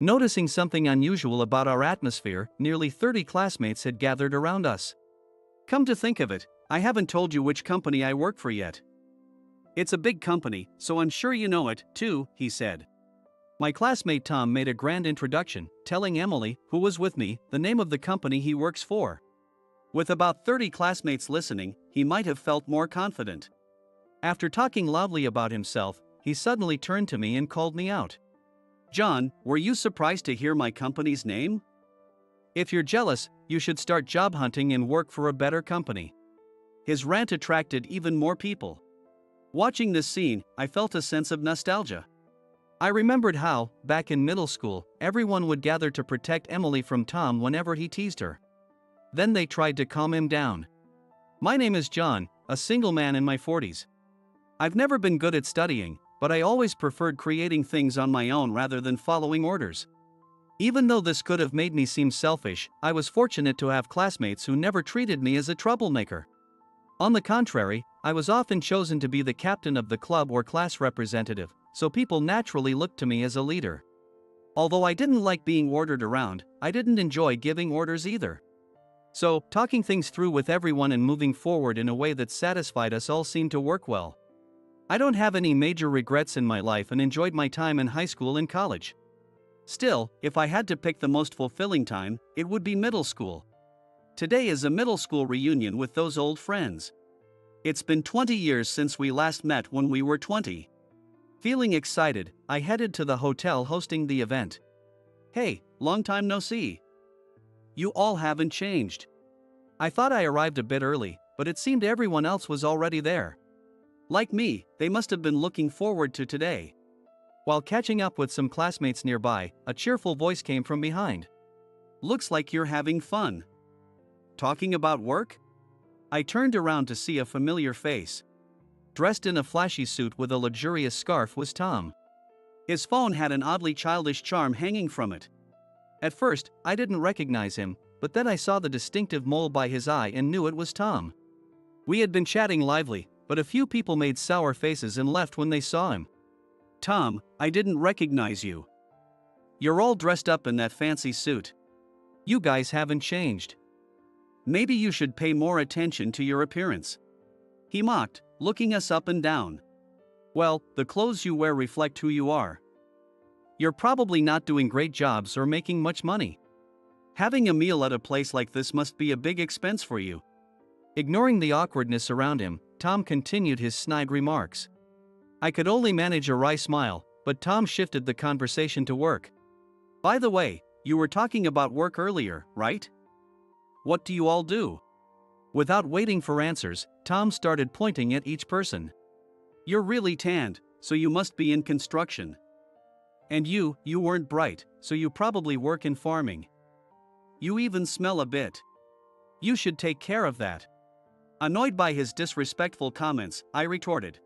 Noticing something unusual about our atmosphere, nearly 30 classmates had gathered around us. "Come to think of it, I haven't told you which company I work for yet." "It's a big company, so I'm sure you know it, too," he said. My classmate Tom made a grand introduction, telling Emily, who was with me, the name of the company he works for. With about 30 classmates listening, he might have felt more confident. After talking loudly about himself, he suddenly turned to me and called me out. "John, were you surprised to hear my company's name? If you're jealous, you should start job hunting and work for a better company." His rant attracted even more people. Watching this scene, I felt a sense of nostalgia. I remembered how, back in middle school, everyone would gather to protect Emily from Tom whenever he teased her. Then they tried to calm him down. My name is John, a single man in my 40s. I've never been good at studying, but I always preferred creating things on my own rather than following orders. Even though this could have made me seem selfish, I was fortunate to have classmates who never treated me as a troublemaker. On the contrary, I was often chosen to be the captain of the club or class representative, so people naturally looked to me as a leader. Although I didn't like being ordered around, I didn't enjoy giving orders either. So, talking things through with everyone and moving forward in a way that satisfied us all seemed to work well. I don't have any major regrets in my life and enjoyed my time in high school and college. Still, if I had to pick the most fulfilling time, it would be middle school. Today is a middle school reunion with those old friends. It's been 20 years since we last met when we were 20. Feeling excited, I headed to the hotel hosting the event. "Hey, long time no see. You all haven't changed." I thought I arrived a bit early, but it seemed everyone else was already there. Like me, they must have been looking forward to today. While catching up with some classmates nearby, a cheerful voice came from behind. "Looks like you're having fun. Talking about work?" I turned around to see a familiar face. Dressed in a flashy suit with a luxurious scarf was Tom. His phone had an oddly childish charm hanging from it. At first, I didn't recognize him, but then I saw the distinctive mole by his eye and knew it was Tom. We had been chatting lively, but a few people made sour faces and left when they saw him. "Tom, I didn't recognize you. You're all dressed up in that fancy suit. You guys haven't changed. Maybe you should pay more attention to your appearance," he mocked, looking us up and down. "Well, the clothes you wear reflect who you are. You're probably not doing great jobs or making much money. Having a meal at a place like this must be a big expense for you." Ignoring the awkwardness around him, Tom continued his snide remarks. I could only manage a wry smile, but Tom shifted the conversation to work. "By the way, you were talking about work earlier, right? What do you all do?" Without waiting for answers, Tom started pointing at each person. "You're really tanned, so you must be in construction. And you weren't bright, so you probably work in farming. You even smell a bit. You should take care of that." Annoyed by his disrespectful comments, I retorted,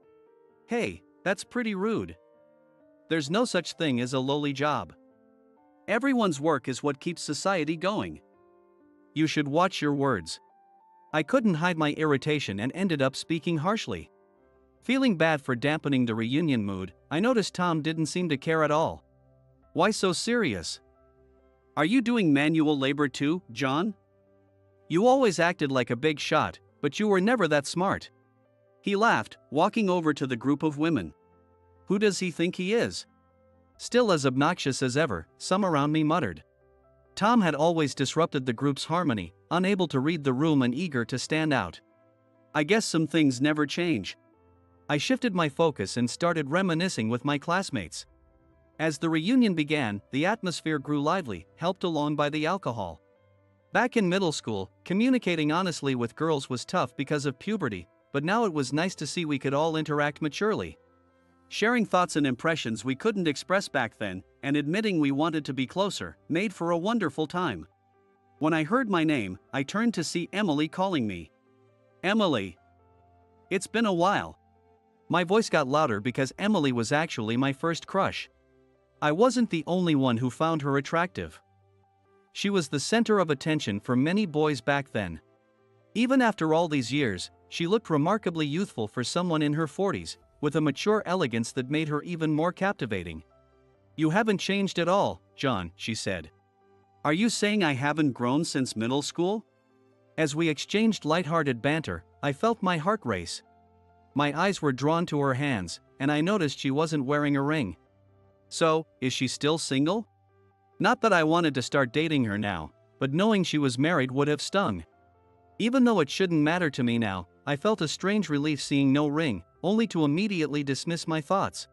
"Hey, that's pretty rude. There's no such thing as a lowly job. Everyone's work is what keeps society going. You should watch your words." I couldn't hide my irritation and ended up speaking harshly. Feeling bad for dampening the reunion mood, I noticed Tom didn't seem to care at all. "Why so serious? Are you doing manual labor too, John? You always acted like a big shot, but you were never that smart." He laughed, walking over to the group of women. "Who does he think he is?" Still as obnoxious as ever, some around me muttered. Tom had always disrupted the group's harmony, unable to read the room and eager to stand out. I guess some things never change. I shifted my focus and started reminiscing with my classmates. As the reunion began, the atmosphere grew lively, helped along by the alcohol. Back in middle school, communicating honestly with girls was tough because of puberty, but now it was nice to see we could all interact maturely. Sharing thoughts and impressions we couldn't express back then, and admitting we wanted to be closer, made for a wonderful time. When I heard my name, I turned to see Emily calling me. "Emily. It's been a while." My voice got louder because Emily was actually my first crush. I wasn't the only one who found her attractive. She was the center of attention for many boys back then. Even after all these years, she looked remarkably youthful for someone in her 40s, with a mature elegance that made her even more captivating. You haven't changed at all, John, she said. Are you saying I haven't grown since middle school? As we exchanged lighthearted banter, I felt my heart race. My eyes were drawn to her hands, and I noticed she wasn't wearing a ring. So, is she still single? Not that I wanted to start dating her now, but knowing she was married would have stung. Even though it shouldn't matter to me now, I felt a strange relief seeing no ring, only to immediately dismiss my thoughts.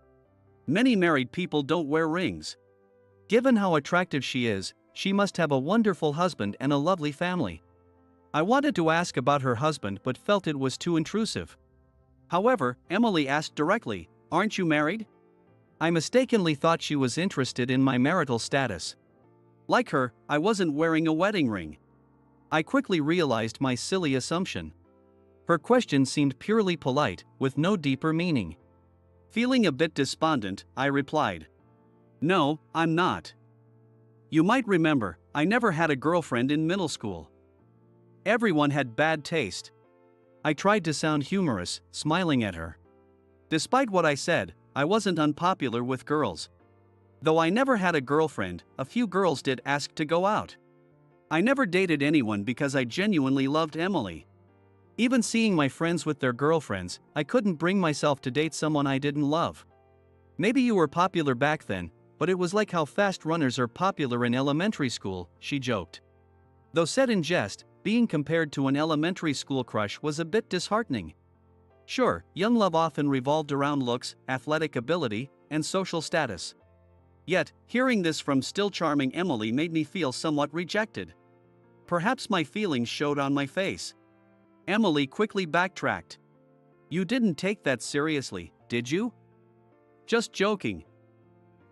Many married people don't wear rings. Given how attractive she is, she must have a wonderful husband and a lovely family. I wanted to ask about her husband but felt it was too intrusive. However, Emily asked directly, "Aren't you married?" I mistakenly thought she was interested in my marital status. Like her, I wasn't wearing a wedding ring. I quickly realized my silly assumption. Her question seemed purely polite, with no deeper meaning. Feeling a bit despondent, I replied, "No, I'm not. You might remember, I never had a girlfriend in middle school. Everyone had bad taste." I tried to sound humorous, smiling at her. Despite what I said, I wasn't unpopular with girls. Though I never had a girlfriend, a few girls did ask to go out. I never dated anyone because I genuinely loved Emily. Even seeing my friends with their girlfriends, I couldn't bring myself to date someone I didn't love. Maybe you were popular back then, but it was like how fast runners are popular in elementary school, she joked. Though said in jest, being compared to an elementary school crush was a bit disheartening. Sure, young love often revolved around looks, athletic ability, and social status. Yet, hearing this from still charming Emily made me feel somewhat rejected. Perhaps my feelings showed on my face. Emily quickly backtracked. "You didn't take that seriously, did you?" "Just joking."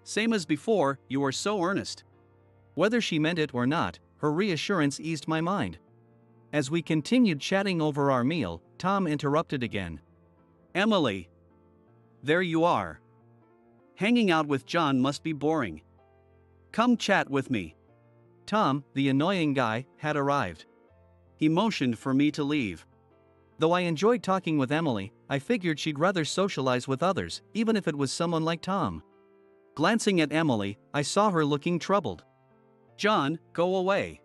"Same as before, you were so earnest." Whether she meant it or not, her reassurance eased my mind. As we continued chatting over our meal, Tom interrupted again. "Emily. There you are. Hanging out with John must be boring. Come chat with me." Tom, the annoying guy, had arrived. He motioned for me to leave. Though I enjoyed talking with Emily, I figured she'd rather socialize with others, even if it was someone like Tom. Glancing at Emily, I saw her looking troubled. "John, go away.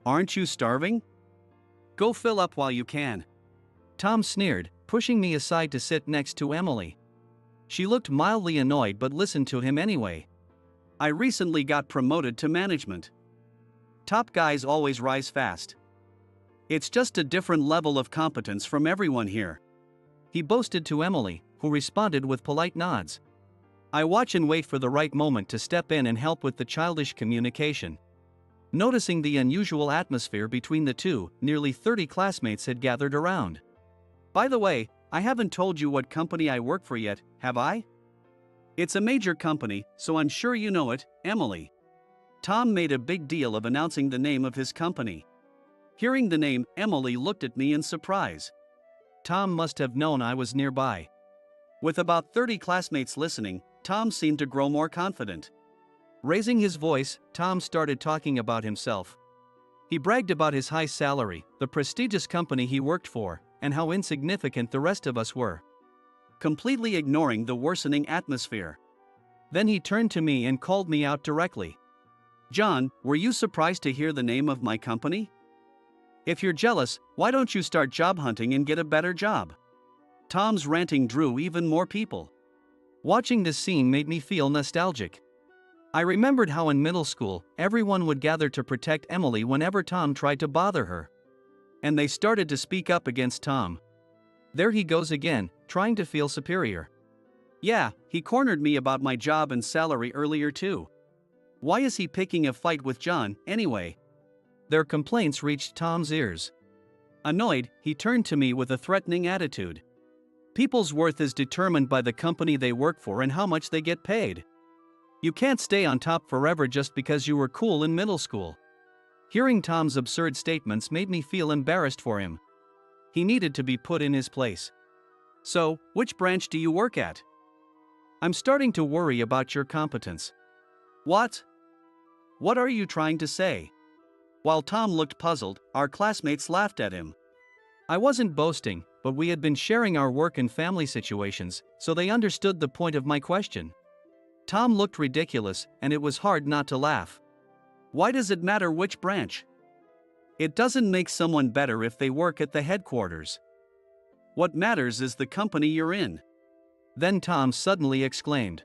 Aren't you starving? Go fill up while you can." Tom sneered, pushing me aside to sit next to Emily. She looked mildly annoyed but listened to him anyway. "I recently got promoted to management. Top guys always rise fast. It's just a different level of competence from everyone here," he boasted to Emily, who responded with polite nods. I watch and wait for the right moment to step in and help with the childish communication. Noticing the unusual atmosphere between the two, nearly 30 classmates had gathered around. "By the way, I haven't told you what company I work for yet, have I?" "It's a major company, so I'm sure you know it, Emily." Tom made a big deal of announcing the name of his company. Hearing the name, Emily looked at me in surprise. Tom must have known I was nearby. With about 30 classmates listening, Tom seemed to grow more confident. Raising his voice, Tom started talking about himself. He bragged about his high salary, the prestigious company he worked for, and how insignificant the rest of us were. Completely ignoring the worsening atmosphere. Then he turned to me and called me out directly. "John, were you surprised to hear the name of my company? If you're jealous, why don't you start job hunting and get a better job?" Tom's ranting drew even more people. Watching this scene made me feel nostalgic. I remembered how in middle school, everyone would gather to protect Emily whenever Tom tried to bother her. And they started to speak up against Tom. There he goes again, trying to feel superior. Yeah, he cornered me about my job and salary earlier too. Why is he picking a fight with John, anyway? Their complaints reached Tom's ears. Annoyed, he turned to me with a threatening attitude. People's worth is determined by the company they work for and how much they get paid. You can't stay on top forever just because you were cool in middle school. Hearing Tom's absurd statements made me feel embarrassed for him. He needed to be put in his place. "So, which branch do you work at? I'm starting to worry about your competence." "What? What are you trying to say?" While Tom looked puzzled, our classmates laughed at him. I wasn't boasting, but we had been sharing our work and family situations, so they understood the point of my question. Tom looked ridiculous, and it was hard not to laugh. Why does it matter which branch? It doesn't make someone better if they work at the headquarters. What matters is the company you're in. Then Tom suddenly exclaimed,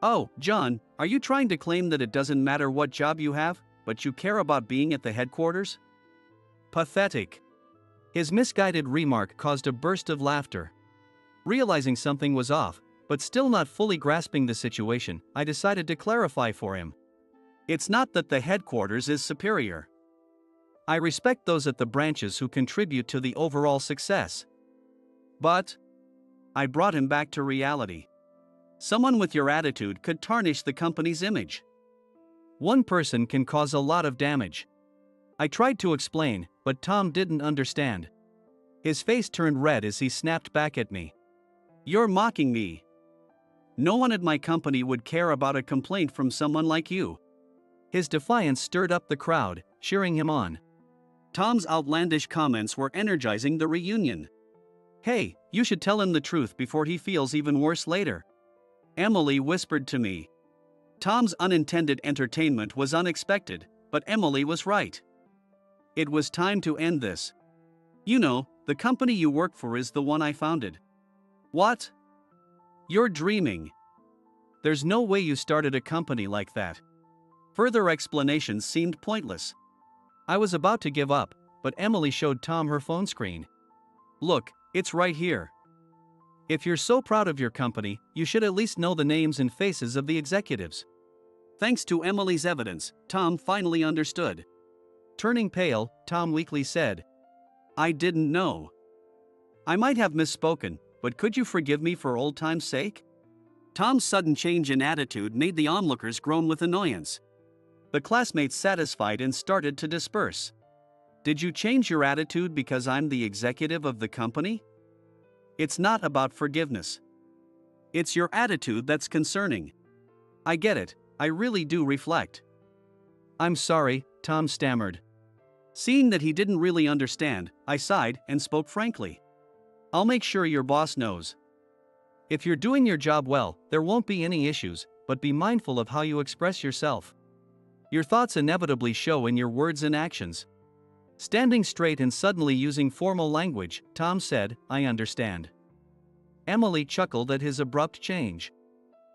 "Oh, John, are you trying to claim that it doesn't matter what job you have, but you care about being at the headquarters?" Pathetic. His misguided remark caused a burst of laughter. Realizing something was off, but still not fully grasping the situation, I decided to clarify for him. It's not that the headquarters is superior. I respect those at the branches who contribute to the overall success. But I brought him back to reality. Someone with your attitude could tarnish the company's image. One person can cause a lot of damage. I tried to explain, but Tom didn't understand. His face turned red as he snapped back at me. "You're mocking me. No one at my company would care about a complaint from someone like you." His defiance stirred up the crowd, cheering him on. Tom's outlandish comments were energizing the reunion. "Hey, you should tell him the truth before he feels even worse later," Emily whispered to me. Tom's unintended entertainment was unexpected, but Emily was right. It was time to end this. "You know, the company you work for is the one I founded." "What? You're dreaming. There's no way you started a company like that." Further explanations seemed pointless. I was about to give up, but Emily showed Tom her phone screen. "Look, it's right here. If you're so proud of your company, you should at least know the names and faces of the executives." Thanks to Emily's evidence, Tom finally understood. Turning pale, Tom weakly said, "I didn't know. I might have misspoken, but could you forgive me for old time's sake?" Tom's sudden change in attitude made the onlookers groan with annoyance. The classmates satisfied and started to disperse. "Did you change your attitude because I'm the executive of the company?" It's not about forgiveness. It's your attitude that's concerning. I get it, I really do reflect. "I'm sorry," Tom stammered. Seeing that he didn't really understand, I sighed and spoke frankly. "I'll make sure your boss knows. If you're doing your job well, there won't be any issues, but be mindful of how you express yourself. Your thoughts inevitably show in your words and actions." Standing straight and suddenly using formal language, Tom said, "I understand." Emily chuckled at his abrupt change.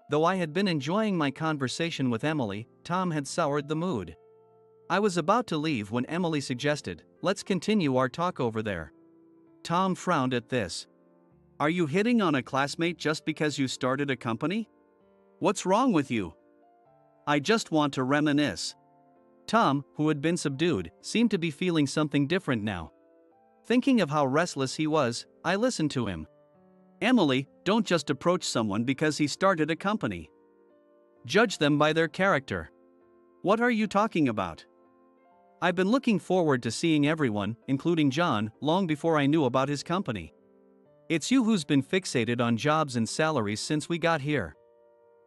Though I had been enjoying my conversation with Emily, Tom had soured the mood. I was about to leave when Emily suggested, "Let's continue our talk over there." Tom frowned at this. "Are you hitting on a classmate just because you started a company? What's wrong with you?" "I just want to reminisce." Tom, who had been subdued, seemed to be feeling something different now. Thinking of how restless he was, I listened to him. "Emily, don't just approach someone because he started a company. Judge them by their character." "What are you talking about?" "I've been looking forward to seeing everyone, including John, long before I knew about his company. It's you who's been fixated on jobs and salaries since we got here."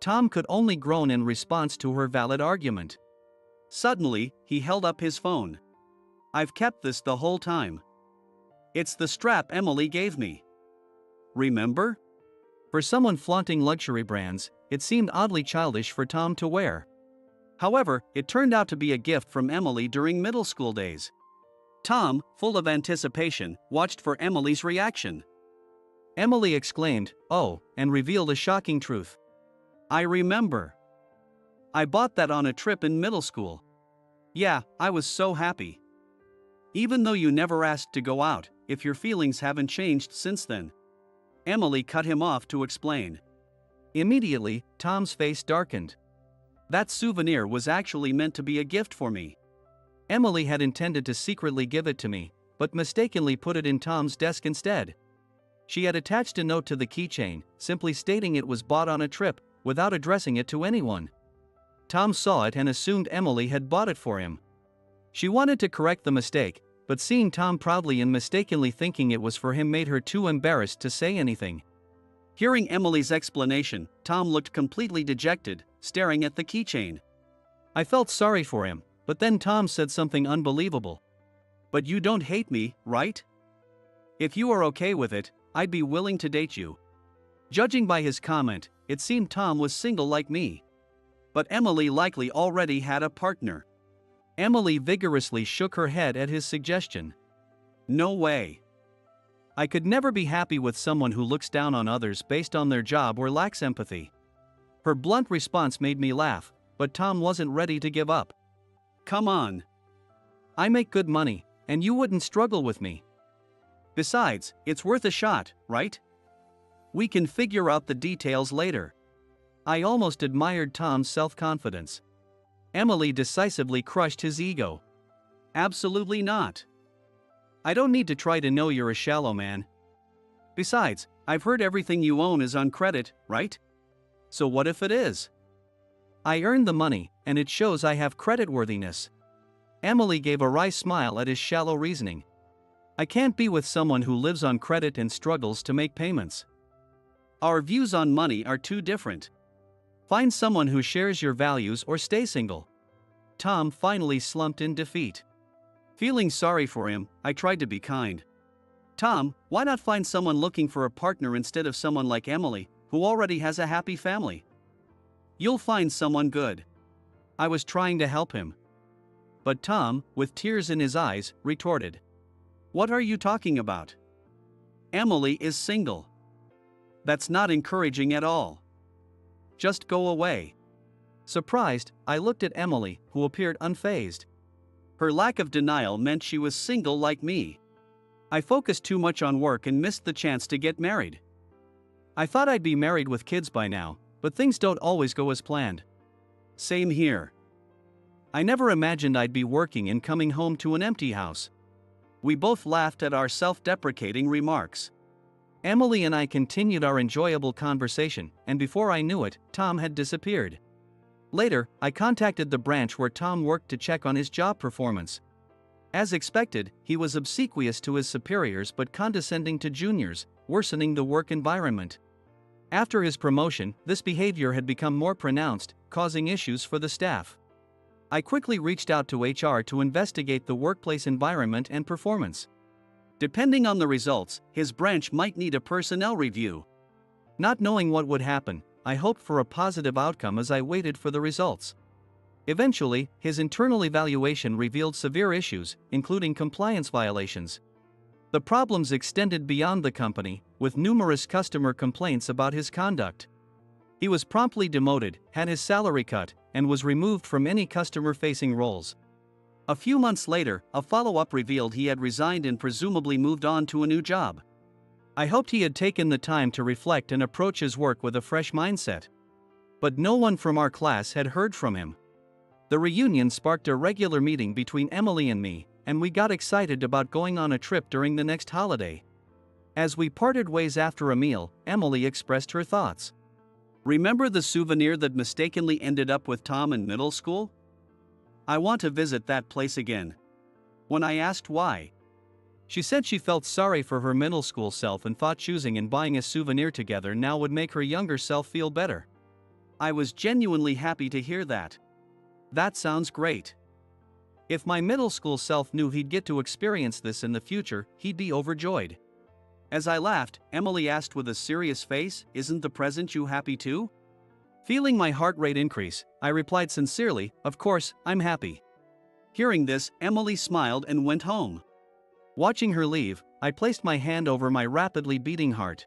Tom could only groan in response to her valid argument. Suddenly, he held up his phone. "I've kept this the whole time. It's the strap Emily gave me. Remember?" For someone flaunting luxury brands, it seemed oddly childish for Tom to wear. However, it turned out to be a gift from Emily during middle school days. Tom, full of anticipation, watched for Emily's reaction. Emily exclaimed, "Oh," and revealed a shocking truth. "I remember. I bought that on a trip in middle school. Yeah, I was so happy. Even though you never asked to go out, if your feelings haven't changed since then." Emily cut him off to explain. Immediately, Tom's face darkened. That souvenir was actually meant to be a gift for me. Emily had intended to secretly give it to me, but mistakenly put it in Tom's desk instead. She had attached a note to the keychain, simply stating it was bought on a trip, without addressing it to anyone. Tom saw it and assumed Emily had bought it for him. She wanted to correct the mistake, but seeing Tom proudly and mistakenly thinking it was for him made her too embarrassed to say anything. Hearing Emily's explanation, Tom looked completely dejected, staring at the keychain. I felt sorry for him, but then Tom said something unbelievable. "But you don't hate me, right? If you are okay with it, I'd be willing to date you." Judging by his comment, it seemed Tom was single like me. But Emily likely already had a partner. Emily vigorously shook her head at his suggestion. No way. I could never be happy with someone who looks down on others based on their job or lacks empathy. Her blunt response made me laugh, but Tom wasn't ready to give up. Come on. I make good money, and you wouldn't struggle with me. Besides, it's worth a shot, right? We can figure out the details later. I almost admired Tom's self-confidence. Emily decisively crushed his ego. Absolutely not. I don't need to try to know you're a shallow man. Besides, I've heard everything you own is on credit, right? So what if it is? I earned the money, and it shows I have creditworthiness. Emily gave a wry smile at his shallow reasoning. I can't be with someone who lives on credit and struggles to make payments. Our views on money are too different. Find someone who shares your values or stay single. Tom finally slumped in defeat. Feeling sorry for him, I tried to be kind. Tom, why not find someone looking for a partner instead of someone like Emily, who already has a happy family? You'll find someone good. I was trying to help him. But Tom, with tears in his eyes, retorted. What are you talking about? Emily is single. That's not encouraging at all. Just go away. Surprised, I looked at Emily, who appeared unfazed. Her lack of denial meant she was single like me. I focused too much on work and missed the chance to get married. I thought I'd be married with kids by now, but things don't always go as planned. Same here. I never imagined I'd be working and coming home to an empty house. We both laughed at our self-deprecating remarks. Emily and I continued our enjoyable conversation, and before I knew it, Tom had disappeared. Later, I contacted the branch where Tom worked to check on his job performance. As expected, he was obsequious to his superiors but condescending to juniors, worsening the work environment. After his promotion, this behavior had become more pronounced, causing issues for the staff. I quickly reached out to HR to investigate the workplace environment and performance. Depending on the results, his branch might need a personnel review. Not knowing what would happen, I hoped for a positive outcome as I waited for the results. Eventually, his internal evaluation revealed severe issues, including compliance violations. The problems extended beyond the company, with numerous customer complaints about his conduct. He was promptly demoted, had his salary cut, and was removed from any customer-facing roles. A few months later, a follow-up revealed he had resigned and presumably moved on to a new job. I hoped he had taken the time to reflect and approach his work with a fresh mindset. But no one from our class had heard from him. The reunion sparked a regular meeting between Emily and me, and we got excited about going on a trip during the next holiday. As we parted ways after a meal, Emily expressed her thoughts. Remember the souvenir that mistakenly ended up with Tom in middle school? I want to visit that place again. When I asked why, she said she felt sorry for her middle school self and thought choosing and buying a souvenir together now would make her younger self feel better. I was genuinely happy to hear that. That sounds great. If my middle school self knew he'd get to experience this in the future, he'd be overjoyed. As I laughed, Emily asked with a serious face, "Isn't the present you happy too?" Feeling my heart rate increase, I replied sincerely, "Of course, I'm happy." Hearing this, Emily smiled and went home. Watching her leave, I placed my hand over my rapidly beating heart.